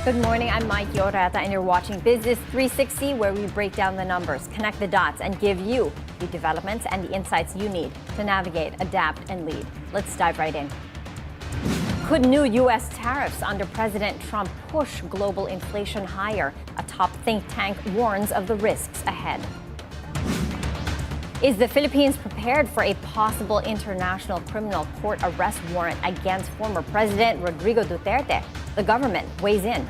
Good morning, I'm Maiki Oreta and you're watching Business 360, where we break down the numbers, connect the dots, and give you the developments and the insights you need to navigate, adapt, and lead. Let's dive right in. Could new U.S. tariffs under President Trump push global inflation higher? A top think tank warns of the risks ahead. Is the Philippines prepared for a possible international criminal court arrest warrant against former President Rodrigo Duterte? The government weighs in.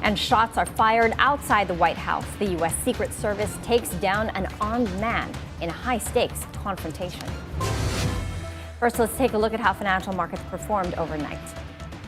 And shots are fired outside the White House. The U.S. Secret Service takes down an armed man in a high-stakes confrontation. First, let's take a look at how financial markets performed overnight.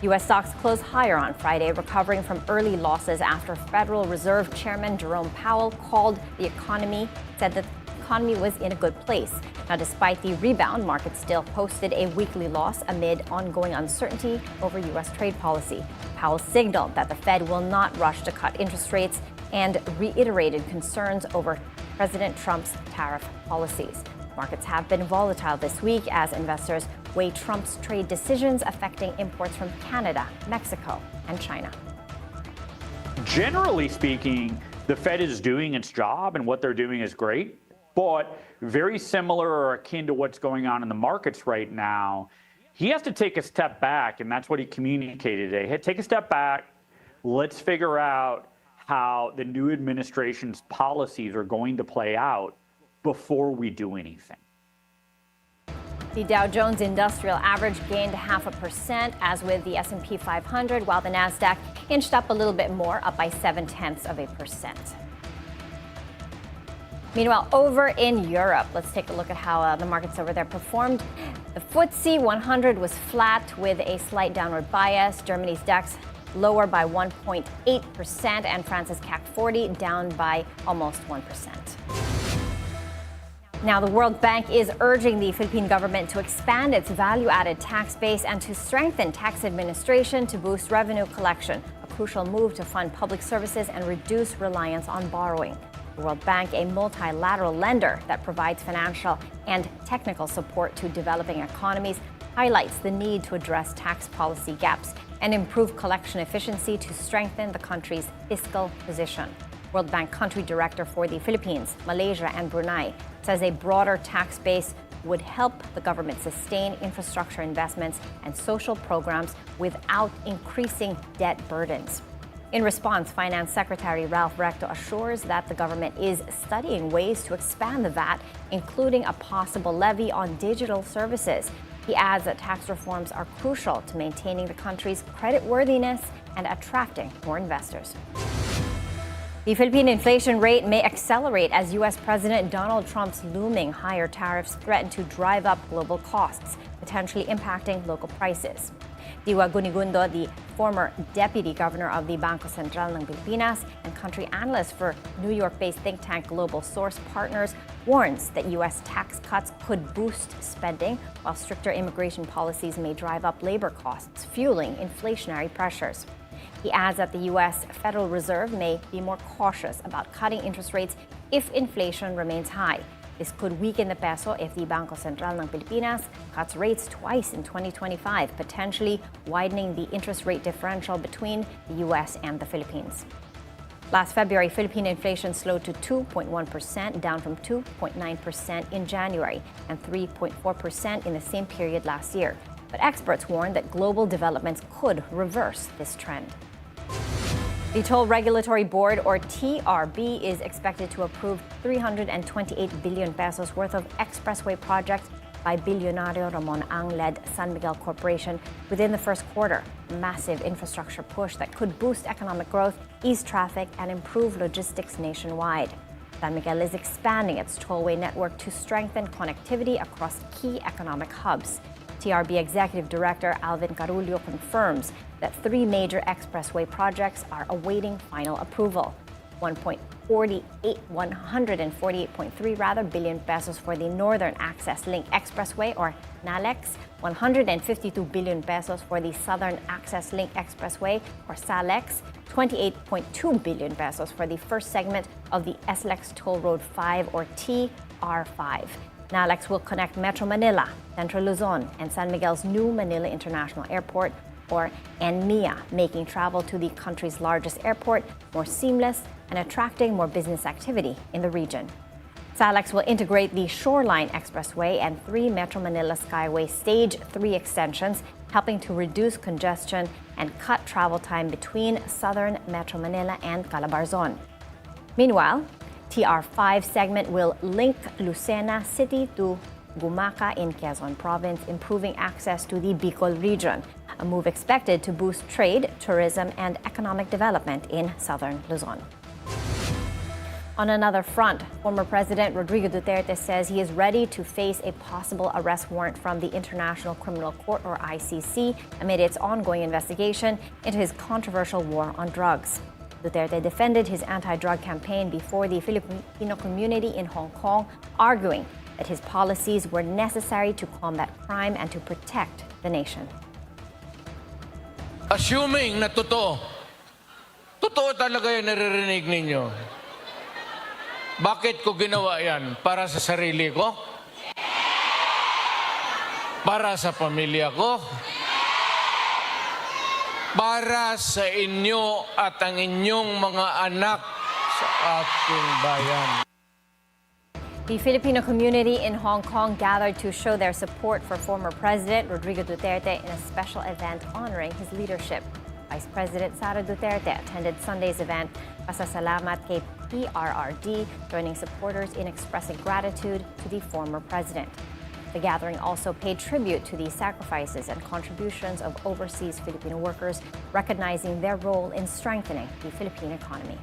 U.S. stocks closed higher on Friday, recovering from early losses after Federal Reserve Chairman Jerome Powell said that the economy was in a good place. Now, despite the rebound, markets still posted a weekly loss amid ongoing uncertainty over U.S. trade policy. Powell signaled that the Fed will not rush to cut interest rates and reiterated concerns over President Trump's tariff policies. Markets have been volatile this week as investors weigh Trump's trade decisions affecting imports from Canada, Mexico, and China. Generally speaking, the Fed is doing its job and what they're doing is great, but very similar or akin to what's going on in the markets right now. He has to take a step back, and that's what he communicated today. Hey, take a step back. Let's figure out how the new administration's policies are going to play out before we do anything. The Dow Jones Industrial Average gained 0.5%, as with the S&P 500, while the Nasdaq inched up a little bit more, up by 0.7%. Meanwhile, over in Europe, let's take a look at how the markets over there performed. The FTSE 100 was flat with a slight downward bias. Germany's DAX lower by 1.8%, and France's CAC 40 down by almost 1%. Now, the World Bank is urging the Philippine government to expand its value-added tax base and to strengthen tax administration to boost revenue collection, a crucial move to fund public services and reduce reliance on borrowing. The World Bank, a multilateral lender that provides financial and technical support to developing economies, highlights the need to address tax policy gaps and improve collection efficiency to strengthen the country's fiscal position. World Bank Country Director for the Philippines, Malaysia, and Brunei says a broader tax base would help the government sustain infrastructure investments and social programs without increasing debt burdens. In response, Finance Secretary Ralph Recto assures that the government is studying ways to expand the VAT, including a possible levy on digital services. He adds that tax reforms are crucial to maintaining the country's creditworthiness and attracting more investors. The Philippine inflation rate may accelerate as U.S. President Donald Trump's looming higher tariffs threaten to drive up global costs, potentially impacting local prices. Diwa Gunigundo, the former deputy governor of the Bangko Sentral ng Pilipinas and country analyst for New York-based think tank Global Source Partners, warns that U.S. tax cuts could boost spending, while stricter immigration policies may drive up labor costs, fueling inflationary pressures. He adds that the U.S. Federal Reserve may be more cautious about cutting interest rates if inflation remains high. This could weaken the peso if the Bangko Sentral ng Pilipinas cuts rates twice in 2025, potentially widening the interest rate differential between the U.S. and the Philippines. Last February, Philippine inflation slowed to 2.1%, down from 2.9% in January and 3.4% in the same period last year. But experts warn that global developments could reverse this trend. The Toll Regulatory Board, or TRB, is expected to approve 328 billion pesos worth of expressway projects by Bilyonaryo Ramon Ang-led San Miguel Corporation within the first quarter. A massive infrastructure push that could boost economic growth, ease traffic, and improve logistics nationwide. San Miguel is expanding its tollway network to strengthen connectivity across key economic hubs. TRB Executive Director Alvin Carullo confirms that 3 major expressway projects are awaiting final approval. 148.3 billion pesos for the Northern Access Link Expressway, or NALEX, 152 billion pesos for the Southern Access Link Expressway, or SALEX, 28.2 billion pesos for the first segment of the SLEX Toll Road 5, or TR5. NALEX will connect Metro Manila, Central Luzon, and San Miguel's new Manila International Airport or NMIA, making travel to the country's largest airport more seamless and attracting more business activity in the region. SALEX will integrate the Shoreline Expressway and 3 Metro Manila Skyway Stage 3 extensions, helping to reduce congestion and cut travel time between southern Metro Manila and Calabarzon. Meanwhile, TR5 segment will link Lucena City to Gumaca in Quezon Province, improving access to the Bicol region, a move expected to boost trade, tourism, and economic development in southern Luzon. On another front, former President Rodrigo Duterte says he is ready to face a possible arrest warrant from the International Criminal Court, or ICC, amid its ongoing investigation into his controversial war on drugs. Duterte defended his anti-drug campaign before the Filipino community in Hong Kong, arguing that his policies were necessary to combat crime and to protect the nation. Assuming na totoo talaga yung naririnig ninyo. Bakit ko ginawa yan? Para sa sarili ko? Para sa pamilya ko? Para sa inyo at ang inyong mga anak sa ating bayan. The Filipino community in Hong Kong gathered to show their support for former President Rodrigo Duterte in a special event honoring his leadership. Vice President Sara Duterte attended Sunday's event, Pasasalamat kay PRRD, joining supporters in expressing gratitude to the former president. The gathering also paid tribute to the sacrifices and contributions of overseas Filipino workers, recognizing their role in strengthening the Philippine economy.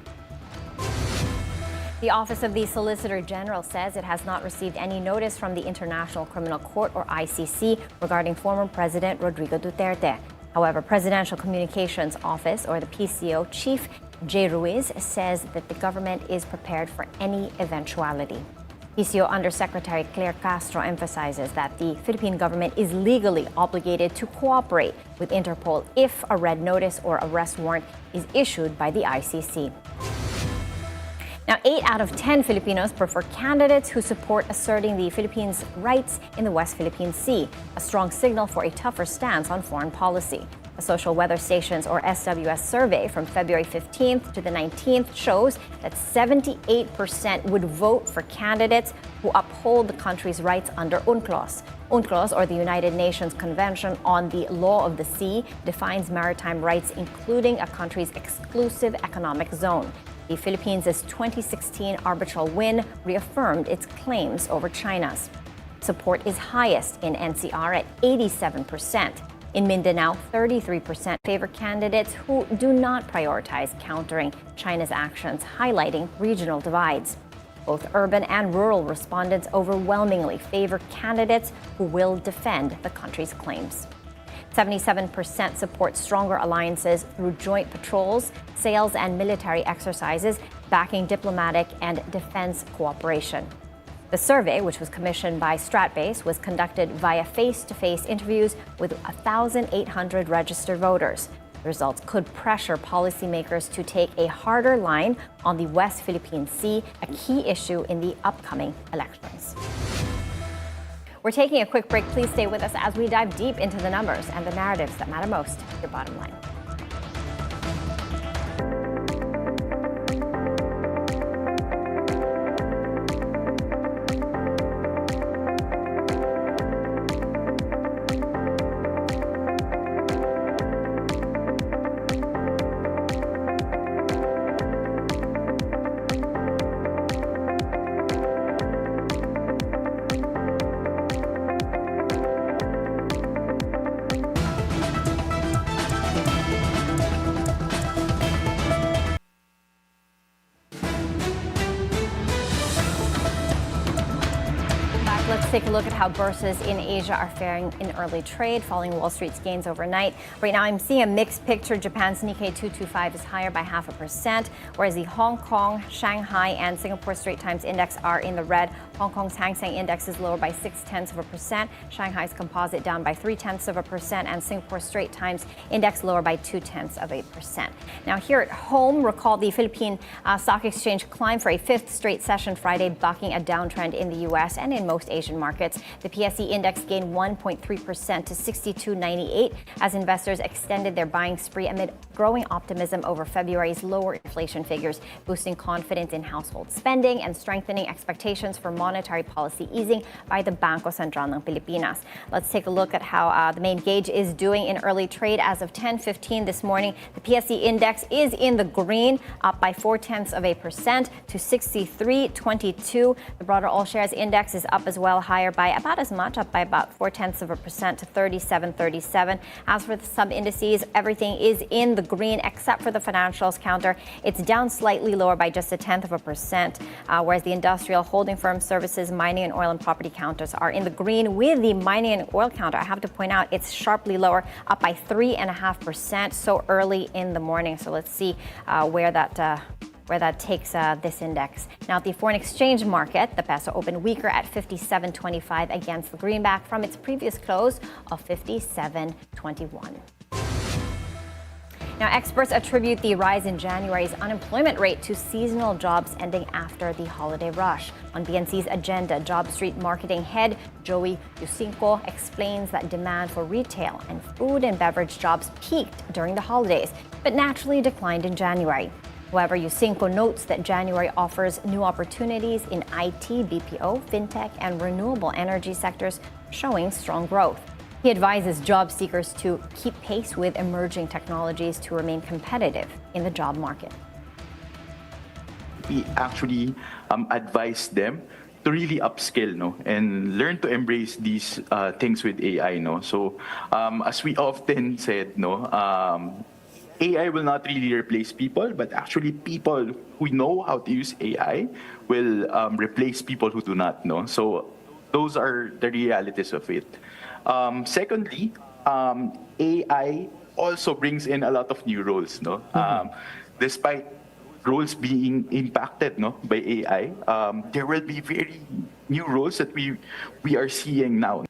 The Office of the Solicitor General says it has not received any notice from the International Criminal Court, or ICC, regarding former President Rodrigo Duterte. However, Presidential Communications Office, or the PCO, Chief J. Ruiz says that the government is prepared for any eventuality. PCO Undersecretary Claire Castro emphasizes that the Philippine government is legally obligated to cooperate with Interpol if a red notice or arrest warrant is issued by the ICC. Now, 8 out of 10 Filipinos prefer candidates who support asserting the Philippines' rights in the West Philippine Sea, a strong signal for a tougher stance on foreign policy. A Social Weather Stations, or SWS, survey from February 15th to the 19th shows that 78% would vote for candidates who uphold the country's rights under UNCLOS. UNCLOS, or the United Nations Convention on the Law of the Sea, defines maritime rights, including a country's exclusive economic zone. The Philippines' 2016 arbitral win reaffirmed its claims over China's. Support is highest in NCR at 87%. In Mindanao, 33% favor candidates who do not prioritize countering China's actions, highlighting regional divides. Both urban and rural respondents overwhelmingly favor candidates who will defend the country's claims. 77% support stronger alliances through joint patrols, sales, and military exercises, backing diplomatic and defense cooperation. The survey, which was commissioned by Stratbase, was conducted via face-to-face interviews with 1,800 registered voters. The results could pressure policymakers to take a harder line on the West Philippine Sea, a key issue in the upcoming elections. We're taking a quick break. Please stay with us as we dive deep into the numbers and the narratives that matter most, your bottom line. Let's take a look at how bourses in Asia are faring in early trade, following Wall Street's gains overnight. Right now, I'm seeing a mixed picture. Japan's Nikkei 225 is higher by 0.5%, whereas the Hong Kong, Shanghai, and Singapore Straits Times Index are in the red. Hong Kong's Hang Seng Index is lower by 0.6%, Shanghai's Composite down by 0.3%, and Singapore Straits Times Index lower by 0.2%. Now, here at home, recall the Philippine Stock Exchange climbed for a 5th straight session Friday, bucking a downtrend in the U.S. and in most Asian markets. The PSE index gained 1.3% to 62.98 as investors extended their buying spree amid growing optimism over February's lower inflation figures, boosting confidence in household spending and strengthening expectations for monetary policy easing by the Bangko Sentral ng Pilipinas. Let's take a look at how the main gauge is doing in early trade. As of 10:15 this morning, the PSE index is in the green, up by 0.4% to 63.22. The broader all shares index is up as well, higher by about as much, up by about 0.4% to 37.37. As for the sub indices, everything is in the green except for the financials counter. It's down slightly lower by just 0.1%, whereas the industrial, holding firm, services, mining and oil and property counters are in the green. With the mining and oil counter, I have to point out it's sharply lower, up by 3.5% so early in the morning. So let's see where that takes this index. Now, at the foreign exchange market, the peso opened weaker at 57.25 against the greenback from its previous close of 57.21. Now, experts attribute the rise in January's unemployment rate to seasonal jobs ending after the holiday rush. On BNC's agenda, Job Street marketing head Joey Yusinko explains that demand for retail and food and beverage jobs peaked during the holidays, but naturally declined in January. However, Yusinko notes that January offers new opportunities in IT, BPO, fintech, and renewable energy sectors, showing strong growth. He advises job seekers to keep pace with emerging technologies to remain competitive in the job market. We actually advise them to really upskill, and learn to embrace these things with AI, So, as we often said, AI will not really replace people, but actually people who know how to use AI will replace people who do not know. So those are the realities of it. Secondly, AI also brings in a lot of new roles. Despite roles being impacted by AI, there will be very new roles that we are seeing now.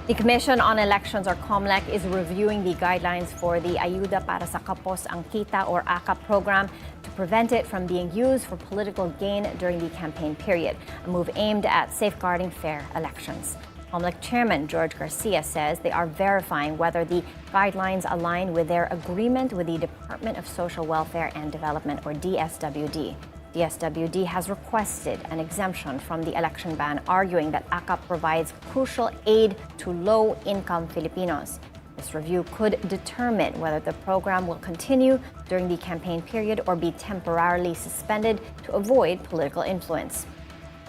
The Commission on Elections, or COMELEC, is reviewing the guidelines for the Ayuda para sa Kapos ang Kita, or AKAP program, to prevent it from being used for political gain during the campaign period, a move aimed at safeguarding fair elections. COMELEC Chairman George Garcia says they are verifying whether the guidelines align with their agreement with the Department of Social Welfare and Development, or DSWD. DSWD has requested an exemption from the election ban, arguing that AKAP provides crucial aid to low-income Filipinos. This review could determine whether the program will continue during the campaign period or be temporarily suspended to avoid political influence.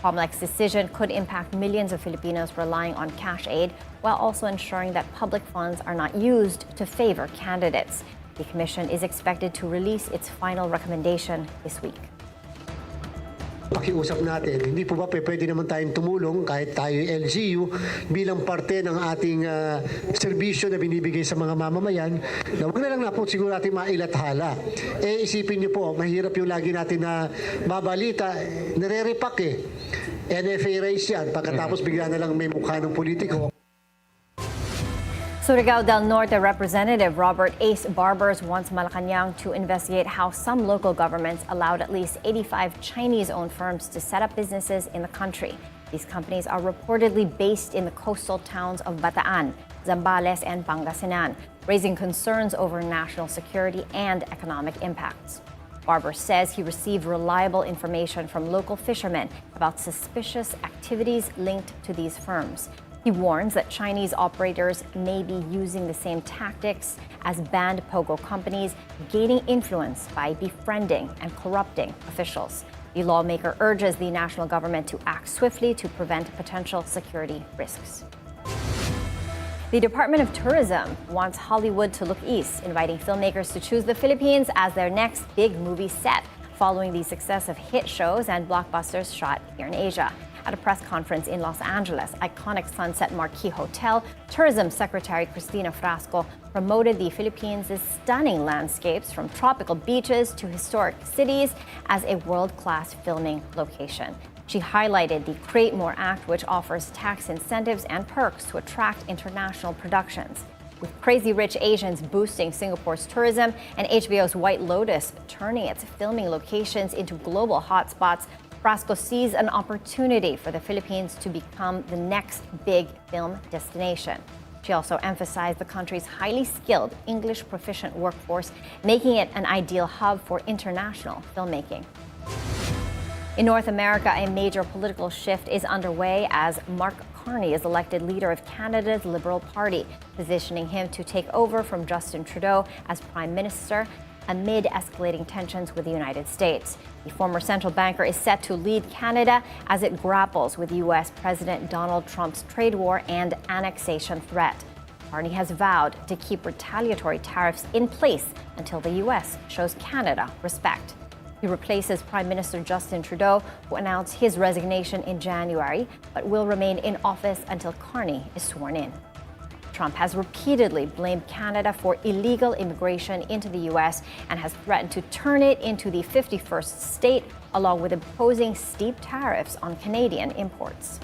COMELEC's decision could impact millions of Filipinos relying on cash aid, while also ensuring that public funds are not used to favor candidates. The Commission is expected to release its final recommendation this week. Pakiusap natin, hindi po ba pwede naman tayong tumulong kahit tayo LGU bilang parte ng ating serbisyo na binibigay sa mga mamamayan, na wag na lang na po siguro natin mailathala. Isipin niyo po, mahirap yung lagi natin na babalita, nare-repack NFA race yan, pagkatapos bigla na lang may mukha ng politiko. Surigao del Norte Representative Robert Ace Barbers wants Malacanang to investigate how some local governments allowed at least 85 Chinese-owned firms to set up businesses in the country. These companies are reportedly based in the coastal towns of Bataan, Zambales, and Pangasinan, raising concerns over national security and economic impacts. Barber says he received reliable information from local fishermen about suspicious activities linked to these firms. He warns that Chinese operators may be using the same tactics as banned POGO companies, gaining influence by befriending and corrupting officials. The lawmaker urges the national government to act swiftly to prevent potential security risks. The Department of Tourism wants Hollywood to look east, inviting filmmakers to choose the Philippines as their next big movie set, following the success of hit shows and blockbusters shot here in Asia. At a press conference in Los Angeles' iconic Sunset Marquis Hotel, Tourism Secretary Cristina Frasco promoted the Philippines' stunning landscapes, from tropical beaches to historic cities, as a world-class filming location. She highlighted the Create More Act, which offers tax incentives and perks to attract international productions. With Crazy Rich Asians boosting Singapore's tourism and HBO's White Lotus turning its filming locations into global hotspots, Brasco sees an opportunity for the Philippines to become the next big film destination. She also emphasized the country's highly skilled English proficient workforce, making it an ideal hub for international filmmaking. In North America, a major political shift is underway as Mark Carney is elected leader of Canada's Liberal Party, positioning him to take over from Justin Trudeau as Prime Minister amid escalating tensions with the United States. The former central banker is set to lead Canada as it grapples with U.S. President Donald Trump's trade war and annexation threat. Carney has vowed to keep retaliatory tariffs in place until the U.S. shows Canada respect. He replaces Prime Minister Justin Trudeau, who announced his resignation in January, but will remain in office until Carney is sworn in. Trump has repeatedly blamed Canada for illegal immigration into the U.S. and has threatened to turn it into the 51st state, along with imposing steep tariffs on Canadian imports.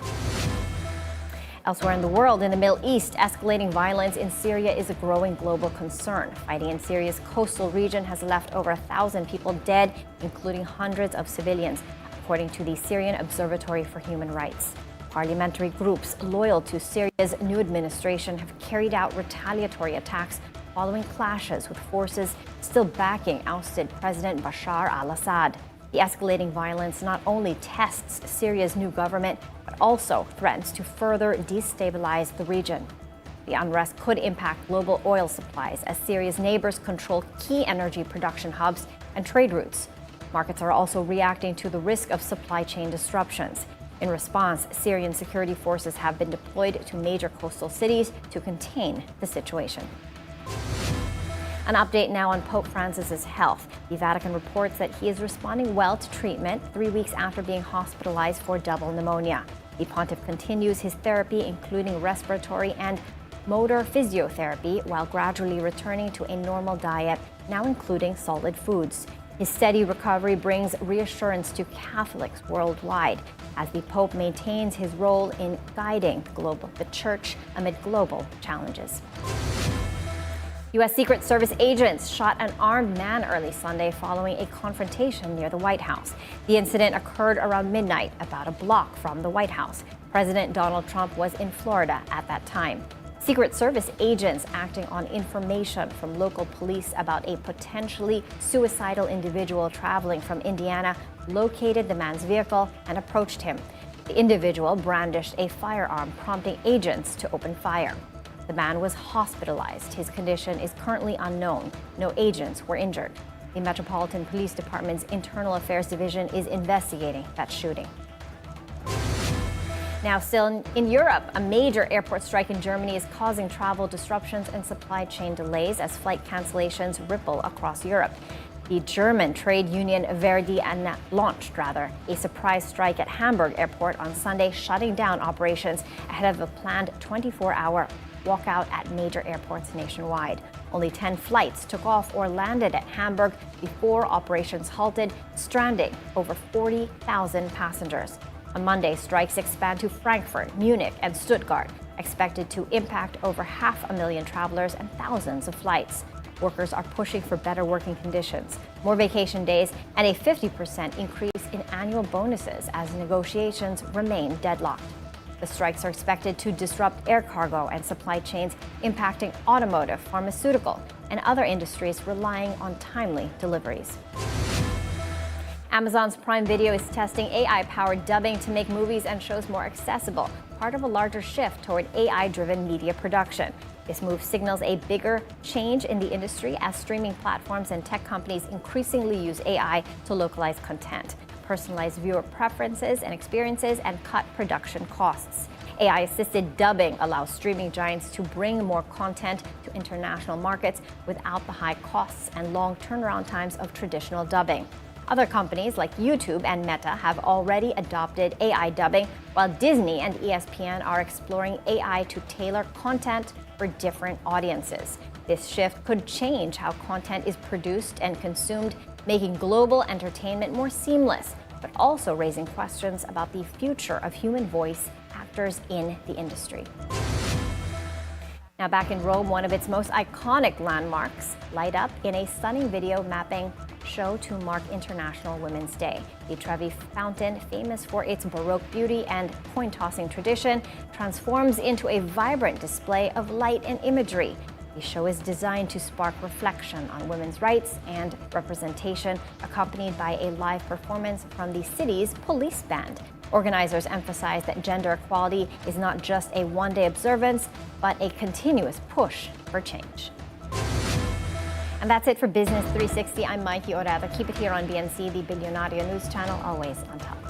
Elsewhere in the world, in the Middle East, escalating violence in Syria is a growing global concern. Fighting in Syria's coastal region has left over 1,000 people dead, including hundreds of civilians, according to the Syrian Observatory for Human Rights. Parliamentary groups loyal to Syria's new administration have carried out retaliatory attacks following clashes with forces still backing ousted President Bashar al-Assad. The escalating violence not only tests Syria's new government, but also threatens to further destabilize the region. The unrest could impact global oil supplies as Syria's neighbors control key energy production hubs and trade routes. Markets are also reacting to the risk of supply chain disruptions. In response, Syrian security forces have been deployed to major coastal cities to contain the situation. An update now on Pope Francis's health. The Vatican reports that he is responding well to treatment 3 weeks after being hospitalized for double pneumonia. The pontiff continues his therapy, including respiratory and motor physiotherapy, while gradually returning to a normal diet, now including solid foods. His steady recovery brings reassurance to Catholics worldwide as the Pope maintains his role in guiding the Church amid global challenges. U.S. Secret Service agents shot an armed man early Sunday following a confrontation near the White House. The incident occurred around midnight, about a block from the White House. President Donald Trump was in Florida at that time. Secret Service agents acting on information from local police about a potentially suicidal individual traveling from Indiana located the man's vehicle and approached him. The individual brandished a firearm, prompting agents to open fire. The man was hospitalized. His condition is currently unknown. No agents were injured. The Metropolitan Police Department's Internal Affairs Division is investigating that shooting. Now, still in Europe, a major airport strike in Germany is causing travel disruptions and supply chain delays as flight cancellations ripple across Europe. The German trade union Verdi launched a surprise strike at Hamburg Airport on Sunday, shutting down operations ahead of a planned 24-hour walkout at major airports nationwide. Only 10 flights took off or landed at Hamburg before operations halted, stranding over 40,000 passengers. On Monday, strikes expand to Frankfurt, Munich, and Stuttgart, expected to impact over 500,000 travelers and thousands of flights. Workers are pushing for better working conditions, more vacation days, and a 50% increase in annual bonuses as negotiations remain deadlocked. The strikes are expected to disrupt air cargo and supply chains, impacting automotive, pharmaceutical, and other industries relying on timely deliveries. Amazon's Prime Video is testing AI-powered dubbing to make movies and shows more accessible, part of a larger shift toward AI-driven media production. This move signals a bigger change in the industry as streaming platforms and tech companies increasingly use AI to localize content, personalize viewer preferences and experiences, and cut production costs. AI-assisted dubbing allows streaming giants to bring more content to international markets without the high costs and long turnaround times of traditional dubbing. Other companies like YouTube and Meta have already adopted AI dubbing, while Disney and ESPN are exploring AI to tailor content for different audiences. This shift could change how content is produced and consumed, making global entertainment more seamless, but also raising questions about the future of human voice actors in the industry. Now back in Rome, one of its most iconic landmarks light up in a stunning video mapping show to mark International Women's Day. The Trevi Fountain, famous for its Baroque beauty and coin-tossing tradition, transforms into a vibrant display of light and imagery. The show is designed to spark reflection on women's rights and representation, accompanied by a live performance from the city's police band. Organizers emphasize that gender equality is not just a one-day observance, but a continuous push for change. And that's it for Business 360. I'm Maiki Oreta. Keep it here on BNC, the Bilyonaryo news channel, always on top.